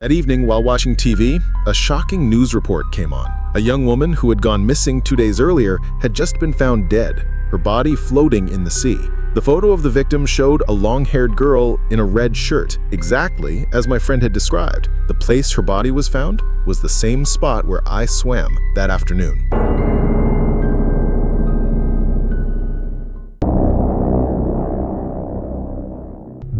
That evening, while watching TV, a shocking news report came on. A young woman who had gone missing 2 days earlier had just been found dead, her body floating in the sea. The photo of the victim showed a long-haired girl in a red shirt, exactly as my friend had described. The place her body was found was the same spot where I swam that afternoon.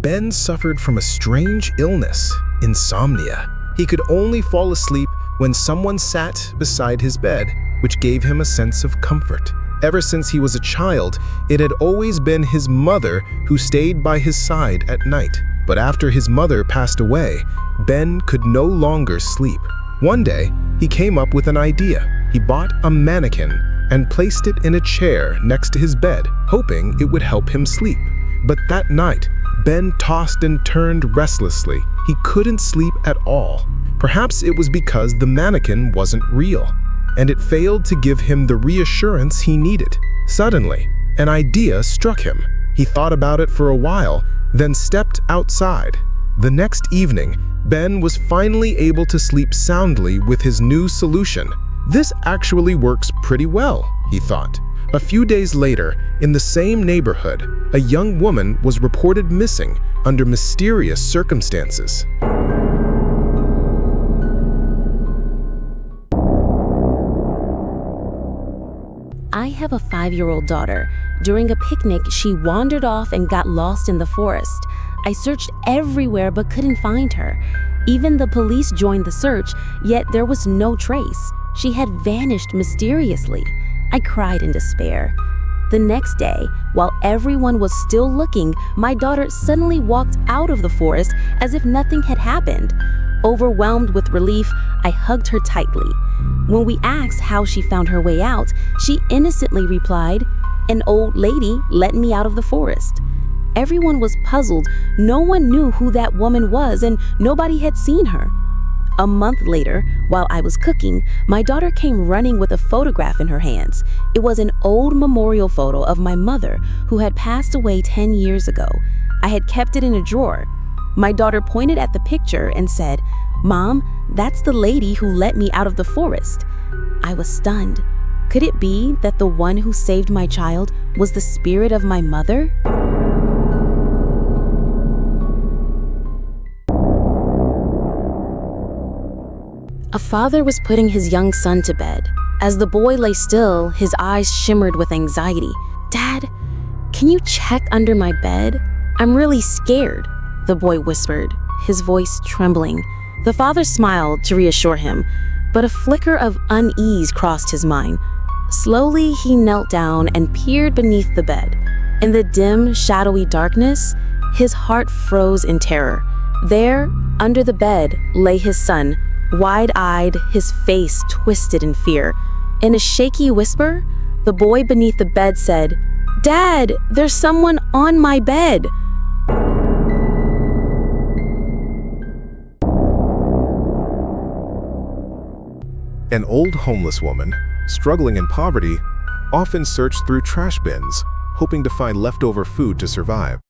Ben suffered from a strange illness, insomnia. He could only fall asleep when someone sat beside his bed, which gave him a sense of comfort. Ever since he was a child, it had always been his mother who stayed by his side at night. But after his mother passed away, Ben could no longer sleep. One day, he came up with an idea. He bought a mannequin and placed it in a chair next to his bed, hoping it would help him sleep. But that night, Ben tossed and turned restlessly. He couldn't sleep at all. Perhaps it was because the mannequin wasn't real, and it failed to give him the reassurance he needed. Suddenly, an idea struck him. He thought about it for a while, then stepped outside. The next evening, Ben was finally able to sleep soundly with his new solution. This actually works pretty well, he thought. A few days later, in the same neighborhood, a young woman was reported missing under mysterious circumstances. I have a 5-year-old daughter. During a picnic, she wandered off and got lost in the forest. I searched everywhere but couldn't find her. Even the police joined the search, yet there was no trace. She had vanished mysteriously. I cried in despair. The next day, while everyone was still looking, my daughter suddenly walked out of the forest as if nothing had happened. Overwhelmed with relief, I hugged her tightly. When we asked how she found her way out, she innocently replied, "An old lady let me out of the forest." Everyone was puzzled. No one knew who that woman was, and nobody had seen her. A month later, while I was cooking, my daughter came running with a photograph in her hands. It was an old memorial photo of my mother, who had passed away 10 years ago. I had kept it in a drawer. My daughter pointed at the picture and said, "Mom, that's the lady who let me out of the forest." I was stunned. Could it be that the one who saved my child was the spirit of my mother? A father was putting his young son to bed. As the boy lay still, his eyes shimmered with anxiety. "Dad, can you check under my bed? I'm really scared," the boy whispered, his voice trembling. The father smiled to reassure him, but a flicker of unease crossed his mind. Slowly, he knelt down and peered beneath the bed. In the dim, shadowy darkness, his heart froze in terror. There, under the bed, lay his son, wide-eyed, his face twisted in fear. In a shaky whisper, the boy beneath the bed said, "Dad, there's someone on my bed." An old homeless woman, struggling in poverty, often searched through trash bins, hoping to find leftover food to survive.